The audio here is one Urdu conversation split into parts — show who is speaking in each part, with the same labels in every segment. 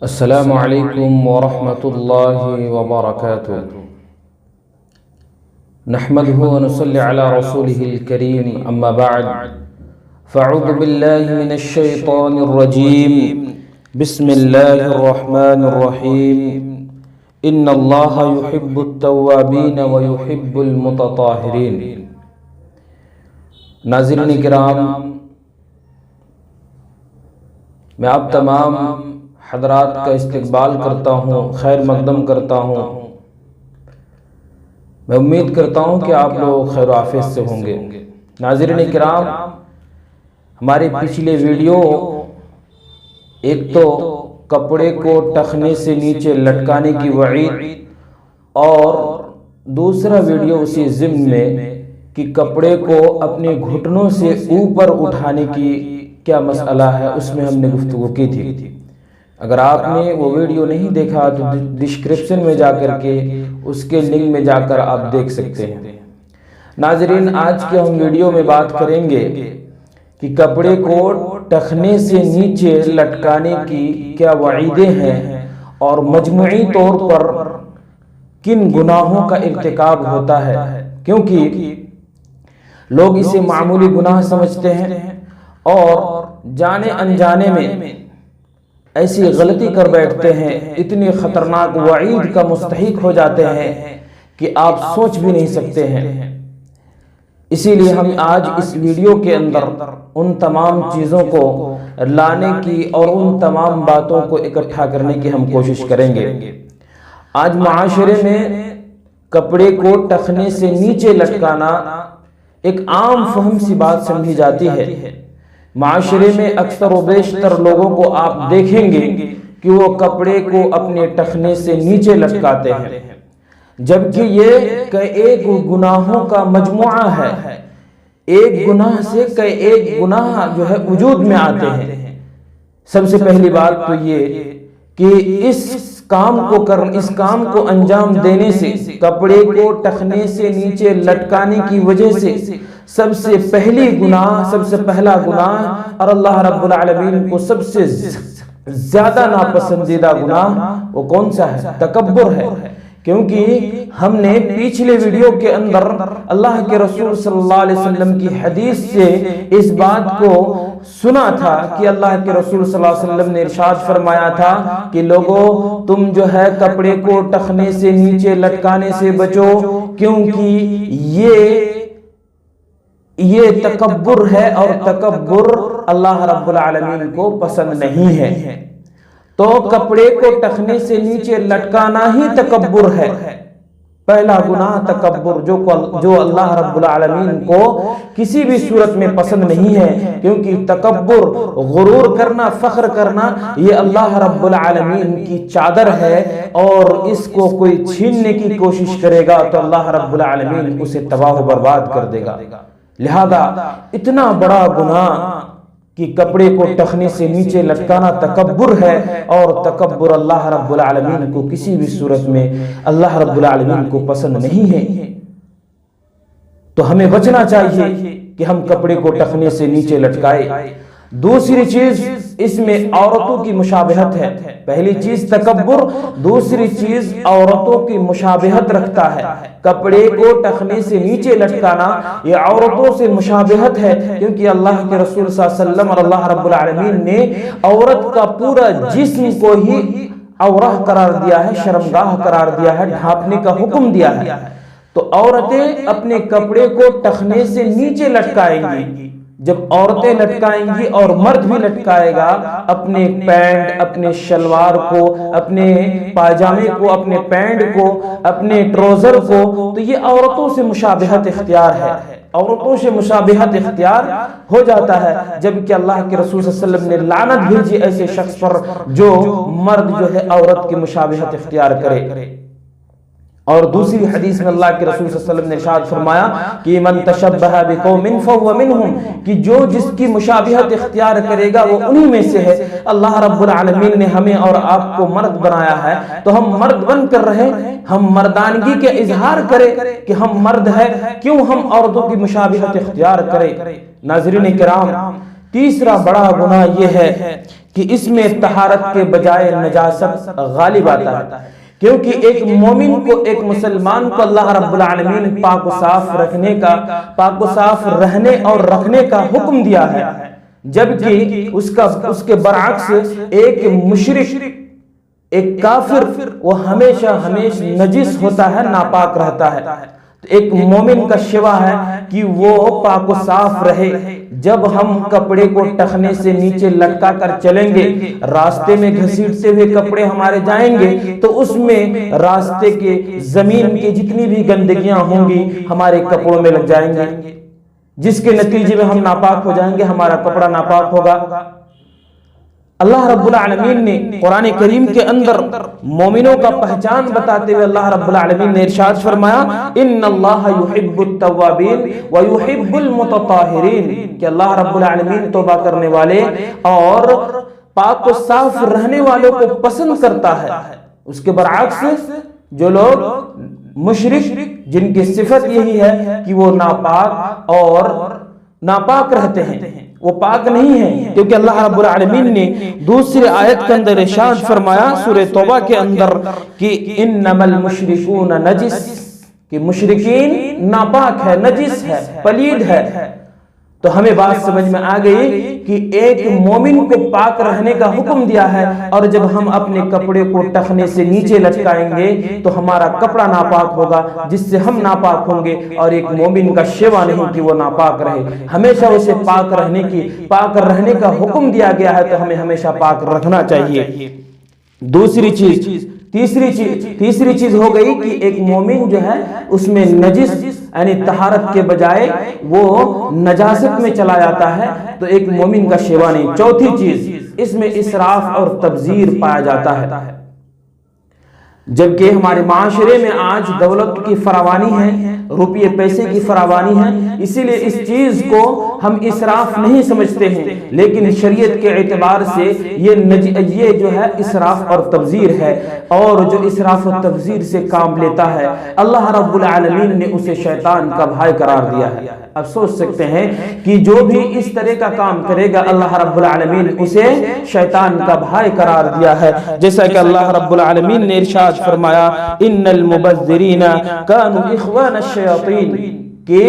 Speaker 1: السلام علیکم ورحمۃ اللہ وبرکاتہ نحمدہ ونصلی علی رسولہ الکریم اما بعد فاعوذ باللہ من الشیطان الرجیم بسم اللہ الرحمن الرحیم ان اللہ یحب التوابین ویحب المتطہرین۔ ناظرین کرام، میں آپ تمام حضرات کا استقبال کرتا ہوں، خیر مقدم کرتا ہوں۔ میں امید کرتا ہوں کہ آپ لوگ خیر و عافیت سے ہوں گے۔ ناظرین کرام، ہمارے پچھلے ویڈیو ایک تو کپڑے کو ٹخنے سے نیچے لٹکانے کی وعید، اور دوسرا ویڈیو اسی ضمن میں کہ کپڑے کو اپنے گھٹنوں سے اوپر اٹھانے کی کیا مسئلہ ہے، اس میں ہم نے گفتگو کی تھی۔ اگر آپ نے وہ ویڈیو نہیں دیکھا تو ڈسکرپشن میں جا کر کے اس کے لنک میں جا کر آپ دیکھ سکتے ہیں۔ ناظرین، آج کے ہم ویڈیو میں بات کریں گے کہ کپڑے کو ٹخنے سے نیچے لٹکانے کی کیا وعیدیں ہیں اور مجموعی طور پر کن گناہوں کا ارتکاب ہوتا ہے، کیونکہ لوگ اسے معمولی گناہ سمجھتے ہیں اور جانے انجانے میں ایسی غلطی کر بیٹھتے ہیں، اتنی خطرناک وعید کا مستحق ہو جاتے ہیں کہ آپ سوچ بھی نہیں سکتے ہیں۔ اسی لیے ہم آج اس ویڈیو کے اندر ان تمام چیزوں کو لانے کی اور ان تمام باتوں کو اکٹھا کرنے کی ہم کوشش کریں گے۔ آج معاشرے میں کپڑے کو ٹخنے سے نیچے لٹکانا ایک عام فہم سی بات سمجھی جاتی ہے۔ معاشرے میں اکثر و بیشتر لوگوں کو آپ دیکھیں گے کہ وہ کپڑے کو اپنے ٹخنے سے نیچے لٹکاتے ہیں، جبکہ یہ ایک گناہوں کا مجموعہ ہے۔ ایک گناہ سے ایک گناہ جو ہے وجود میں آتے ہیں۔ سب سے پہلی بات تو یہ کہ اس کام کو انجام دینے سے، کپڑے کو ٹخنے سے نیچے لٹکانے کی وجہ سے سب سے پہلا گناہ اور اللہ رب العالمین کو سب سے زیادہ ناپسندیدہ گناہ وہ کون سا ہے؟ تکبر ہے۔ کیونکہ ہم نے پچھلے ویڈیو کے اندر اللہ کے رسول صلی اللہ علیہ وسلم کی حدیث سے اس بات کو سنا تھا کہ اللہ کے رسول صلی اللہ علیہ وسلم نے ارشاد فرمایا تھا کہ لوگوں، تم جو ہے کپڑے کو ٹخنے سے نیچے لٹکانے سے بچو، کیونکہ یہ تکبر ہے اور تکبر اللہ رب العالمین کو پسند نہیں ہے۔ تو کپڑے کو ٹخنے سے نیچے لٹکانا ہی تکبر ہے۔ پہلا گناہ تکبر، جو اللہ رب العالمین کو کسی بھی صورت میں پسند نہیں ہے، کیونکہ تکبر، غرور کرنا، فخر کرنا، یہ اللہ رب العالمین کی چادر ہے، اور اس کو کوئی چھیننے کی کوشش کرے گا تو اللہ رب العالمین اسے تباہ و برباد کر دے گا۔ لہذا اتنا بڑا گناہ کہ کپڑے کو ٹخنے سے نیچے لٹکانا تکبر ہے، اور تکبر اللہ رب العالمین کو کسی بھی صورت میں اللہ رب العالمین کو پسند نہیں ہے۔ تو ہمیں بچنا چاہیے کہ ہم کپڑے کو ٹخنے سے نیچے لٹکائے۔ دوسری چیز، اس میں عورتوں کی مشابہت ہے۔ پہلی چیز تکبر، دوسری چیز عورتوں کی مشابہت رکھتا ہے۔ کپڑے کو ٹخنے سے نیچے لٹکانا یہ عورتوں سے مشابہت ہے، کیونکہ اللہ کے رسول صلی اللہ علیہ وسلم اور اللہ رب العالمین نے عورت کا پورا جسم کو ہی عورہ قرار دیا ہے، شرمگاہ قرار دیا ہے، ڈھانپنے کا حکم دیا ہے۔ تو عورتیں اپنے کپڑے کو ٹخنے سے نیچے لٹکائیں گی۔ جب عورتیں لٹکائیں گی اور مرد بھی لٹکائے گا اپنے پینٹ، اپنے شلوار کو، اپنے پاجامے کو، اپنے پینٹ کو، اپنے ٹروزر کو، تو یہ عورتوں سے مشابہت اختیار ہے۔ عورتوں سے مشابہت اختیار ہو جاتا ہے، جبکہ اللہ کے رسول صلی اللہ علیہ وسلم نے لعنت بھیجی ایسے شخص پر جو مرد جو ہے عورت کی مشابہت اختیار کرے۔ اور دوسری حدیث میں اللہ کے رسول صلی اللہ علیہ وسلم نے ارشاد فرمایا کہ من تشبہ بقوم فهو منهم، کہ جو جس کی مشابہت اختیار کرے گا وہ انہی میں سے ہے۔ اللہ رب العالمین نے ہمیں اور آپ کو مرد بنایا ہے، تو ہم مرد بن کر رہے، ہم مردانگی کے اظہار کریں کہ ہم مرد ہیں، کیوں ہم عورتوں کی مشابہت اختیار کریں؟ ناظرین کرام، تیسرا بڑا گناہ یہ ہے کہ اس میں طہارت کے بجائے نجاست غالب آتا ہے، کیونکہ ایک مومن کو، ایک مسلمان کو اللہ رب العالمین پاک و صاف رکھنے کا، پاک و صاف رہنے اور رکھنے کا حکم دیا ہے، جبکہ اس کے برعکس ایک مشرک، ایک کافر، وہ ہمیشہ نجس ہوتا ہے، ناپاک رہتا ہے۔ تو ایک مومن کا شیوا ہے کہ وہ پاک و صاف رہے۔ جب ہم کپڑے کو ٹخنے سے نیچے لٹکا کر چلیں گے، راستے میں گھسیٹتے ہوئے کپڑے ہمارے جائیں گے، تو اس میں راستے کے، زمین کے جتنی بھی گندگیاں ہوں گی ہمارے کپڑوں میں لگ جائیں گے، جس کے نتیجے میں ہم ناپاک ہو جائیں گے، ہمارا کپڑا ناپاک ہوگا۔ اللہ رب العالمین نے قرآن کریم کے اندر مومنوں کا پہچان بتاتے ہوئے اللہ رب العالمین نے ارشاد فرمایا، ان اللہ یحب التوابین ویحب المتطہرین، کہ اللہ رب العالمین توبہ کرنے والے اور پاک و صاف رہنے والوں کو پسند کرتا ہے۔ اس کے برعکس جو لوگ مشرک، جن کی صفت یہی ہے کہ وہ ناپاک اور ناپاک رہتے ہیں، وہ پاک نہیں ہیں، کیونکہ اللہ رب العالمین نے دوسری آیت کے اندر ارشاد فرمایا سورہ توبہ کے اندر کہ انما المشرکون نجس، کہ مشرکین ناپاک ہے، نجس ہے، پلید ہے۔ تو ہمیں بات سمجھ میں آ گئی کہ ایک مومن کو پاک رہنے کا حکم دیا ہے، اور جب ہم اپنے کپڑے کو ٹخنے سے نیچے لٹکائیں گے تو ہمارا کپڑا ناپاک ہوگا، جس سے ہم ناپاک ہوں گے، اور ایک مومن کا شیوا نہیں کہ وہ ناپاک رہے، ہمیشہ اسے پاک رہنے کا حکم دیا گیا ہے، تو ہمیں ہمیشہ پاک رکھنا چاہیے۔ تیسری چیز ہو گئی کہ ایک مومن جو ہے اس میں نجس، یعنی طہارت کے بجائے وہ نجاست میں چلا جاتا ہے، تو ایک مومن کا شیوا نہیں۔ چوتھی چیز، اس میں اسراف اور تبذیر پایا جاتا ہے، جبکہ ہمارے معاشرے میں آج دولت کی فراوانی ہے، روپیے پیسے کی فراوانی ہے، اسی لیے اس چیز کو ہم اسراف نہیں سمجھتے ہیں، لیکن شریعت کے اعتبار سے یہ جو ہے اسراف اور تبذیر ہے، اور جو اسراف اور تبذیر سے کام لیتا ہے اللہ رب العالمین نے اسے شیطان کا بھائی قرار دیا ہے۔ اب سوچ سکتے ہیں کہ جو بھی اس طرح کا کام کرے گا اللہ رب العالمین اسے شیطان کا بھائی قرار دیا ہے، جیسا کہ اللہ رب العالمین نے ارشاد فرمایا ان المبذرین کانوا اخوان الشیاطین، کہ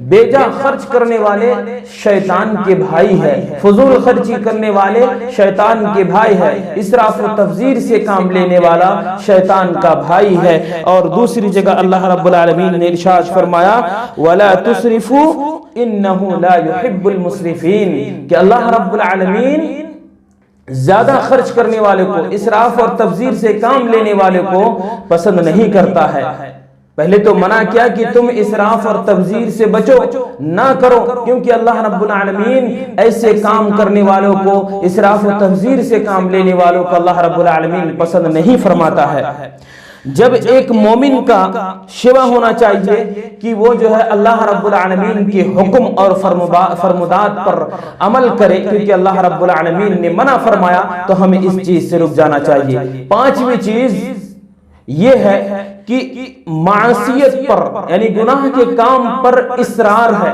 Speaker 1: بیجا خرچ کرنے والے شیطان کے بھائی ہے، فضول خرچی کرنے والے شیطان کے بھائی ہے، اسراف و تبذیر سے کام لینے والا شیطان کا بھائی ہے۔ اور دوسری جگہ اللہ رب العالمین نے ارشاد فرمایا وَلَا تُسْرِفُوا إِنَّهُ لَا يُحِبُّ الْمُسْرِفِينَ، کہ اللہ رب العالمین زیادہ خرچ کرنے والے کو، اسراف اور تبذیر سے کام لینے والے کو پسند نہیں کرتا ہے۔ پہلے تو منع کیا کہ تم اسراف اور تبذیر سے بچو، نہ کرو، کیونکہ اللہ رب العالمین ایسے کام کرنے والوں کو، اسراف و تبذیر سے کام لینے والوں کو اللہ رب العالمین پسند نہیں فرماتا ہے۔ جب ایک مومن کا شیوا ہونا چاہیے کہ وہ جو ہے اللہ رب العالمین کے حکم اور فرمودات پر عمل کرے، کیونکہ اللہ رب العالمین نے منع فرمایا، تو ہمیں اس چیز سے رک جانا چاہیے۔ پانچویں چیز یہ ہے کہ معصیت پر، یعنی گناہ کے کام پر اصرار ہے،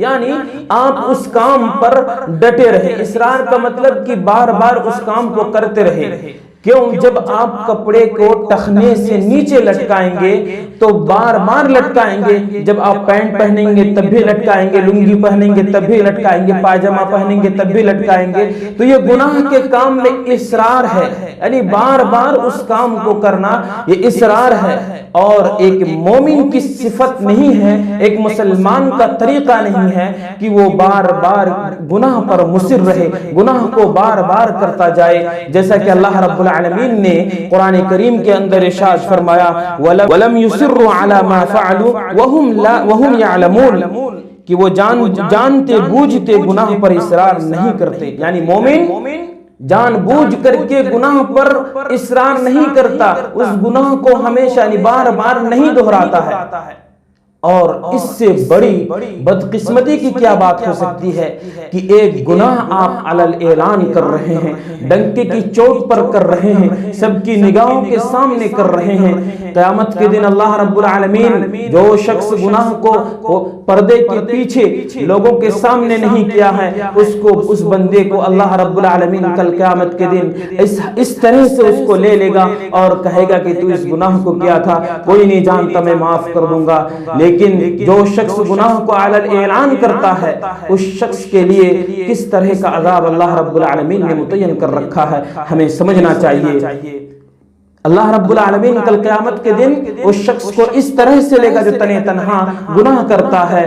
Speaker 1: یعنی آپ اس کام پر ڈٹے رہے۔ اصرار کا مطلب کہ بار بار اس کام کو کرتے رہے۔ کیوں؟ جب آپ کپڑے کو ٹخنے سے نیچے لٹکائیں گے تو بار بار لٹکائیں گے، جب آپ پینٹ پہنیں گے تب بھی لٹکائیں گے، لنگی پہنیں گے تب بھی لٹکائیں گے، پاجامہ پہنیں گے تب بھی لٹکائیں گے، تو یہ گناہ کے کام میں اصرار ہے، یعنی بار بار اس کام کو کرنا یہ اصرار ہے، اور ایک مومن کی صفت نہیں ہے، ایک مسلمان کا طریقہ نہیں ہے کہ وہ بار بار گناہ پر مصر رہے، گناہ کو بار بار کرتا جائے، جیسا کہ اللہ رب العالمین نے قرآن کریم کے اندر ارشاد فرمایا وَلَمْ يُصِرُّوا عَلَى مَا فَعَلُوا وَهُمْ يَعْلَمُونَ، کہ وہ جانتے بوجھتے گناہ پر اصرار نہیں کرتے، یعنی مومن جان بوجھ کر کے گناہ پر اصرار نہیں کرتا، اس گناہ کو ہمیشہ بار بار نہیں دہراتا ہے۔ اور اس سے بڑی بدقسمتی کی کیا بات ہو سکتی ہے کہ ایک گناہ آپ علل اعلان کر رہے ہیں، ڈنکے کی چوٹ پر کر رہے ہیں، سب کی نگاہوں کے سامنے کر رہے ہیں۔ قیامت کے دن اللہ رب العالمین جو شخص گناہ کو پردے کے پیچھے لوگوں کے سامنے نہیں کیا ہے، اس بندے کو اللہ رب العالمین کل قیامت کے دن اس طرح سے اس کو لے لے گا اور کہے گا کہ تو اس گناہ کو کیا تھا، کوئی نہیں جانتا، میں معاف کر دوں گا۔ لیکن جو شخص گناہ کو علل اعلان کرتا ہے، اس شخص کے لیے کس طرح کا عذاب اللہ رب العالمین نے متعین کر رکھا ہے، ہمیں سمجھنا چاہیے۔ اللہ رب العالمین کل قیامت کے دن اس شخص کو اس طرح سے لے گا جو تنے تنہا گناہ کرتا ہے۔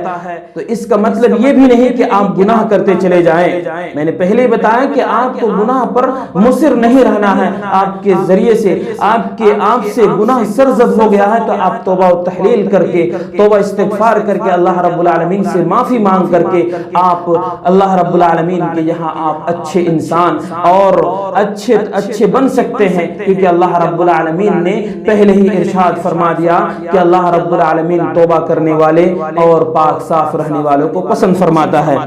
Speaker 1: تو اس کا مطلب یہ بھی نہیں کہ آپ گناہ کرتے چلے جائیں، میں نے پہلے بتایا کہ آپ کو گناہ پر مصر نہیں رہنا ہے۔ آپ کے ذریعے سے آپ سے گناہ سرزد ہو گیا ہے تو آپ توبہ و تحلیل کر کے، توبہ استغفار کر کے اللہ رب العالمین سے معافی مانگ کر کے آپ اللہ رب العالمین کے یہاں آپ اچھے انسان اور اچھے بن سکتے ہیں، کیونکہ اللہ رب العالمین نے پہلے ہی ارشاد فرما دیا کہ اللہ رب العالمین توبہ کرنے والے اور پاک صاف رہنے والوں کو پسند فرماتا ہے۔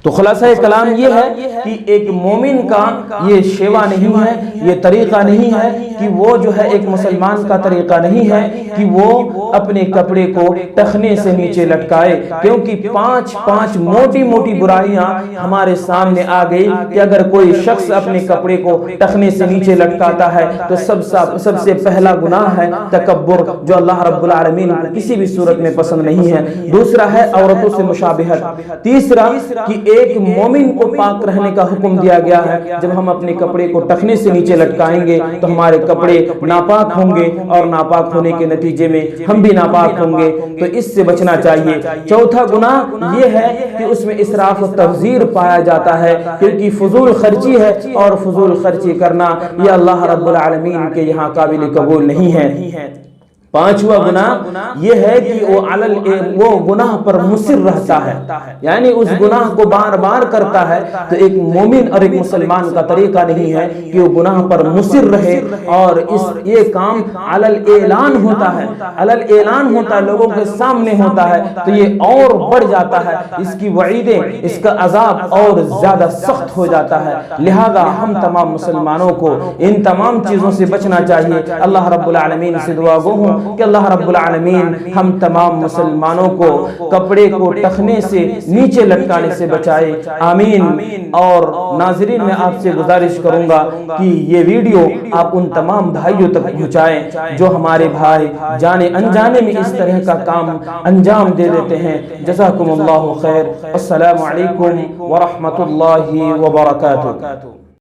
Speaker 1: تو خلاصہ کلام یہ ہے کہ ایک مومن کا یہ شیوا نہیں ہے، یہ طریقہ نہیں ہے کہ وہ جو ہے ایک مسلمان کا طریقہ نہیں ہے کہ وہ اپنے کپڑے کو ٹخنے سے نیچے لٹکائے، کیونکہ پانچ موٹی موٹی برائیاں ہمارے سامنے آ گئی کہ اگر کوئی شخص اپنے کپڑے کو ٹخنے سے نیچے لٹکاتا ہے تو سب سے پہلا گناہ ہے تکبر، جو اللہ رب العالمین کو کسی بھی صورت میں پسند نہیں ہے۔ دوسرا ہے عورتوں سے مشابہت۔ تیسرا کہ ایک مومن کو پاک رہنے کا حکم دیا گیا ہے، جب ہم اپنے کپڑے کو ٹخنے سے نیچے لٹکائیں گے تو ہمارے کپڑے ناپاک ہوں گے اور ناپاک ہونے کے نتیجے میں ہم بھی ناپاک ہوں گے، تو اس سے بچنا چاہیے۔ چوتھا گناہ یہ ہے کہ اس میں اسراف و تبذیر پایا جاتا ہے، کیونکہ فضول خرچی ہے اور فضول خرچی کرنا یہ اللہ رب العالمین کے یہاں قابل قبول نہیں ہے۔ پانچواں گناہ یہ ہے کہ وہ گناہ پر مصر رہتا ہے، یعنی اس گناہ کو بار بار کرتا ہے۔ تو ایک مومن اور ایک مسلمان کا طریقہ نہیں ہے کہ وہ گناہ پر مصر رہے اور یہ کام علل اعلان ہوتا ہے، علل اعلان ہوتا ہے، لوگوں کے سامنے ہوتا ہے، تو یہ اور بڑھ جاتا ہے، اس کی وعیدیں، اس کا عذاب اور زیادہ سخت ہو جاتا ہے۔ لہذا ہم تمام مسلمانوں کو ان تمام چیزوں سے بچنا چاہیے۔ اللہ رب العالمین سے دعا گو ہوں کہ اللہ رب العالمین ہم تمام مسلمانوں کو کپڑے کو ٹخنے سے نیچے لٹکانے سے بچائے، آمین۔ اور ناظرین میں آپ سے گزارش کروں گا کہ یہ ویڈیو آپ ان تمام بھائیوں تک پہنچائیں جو ہمارے بھائی جانے انجانے میں اس طرح کا کام انجام دے دیتے ہیں۔ جزاکم اللہ خیر، السلام علیکم ورحمۃ اللہ وبرکاتہ۔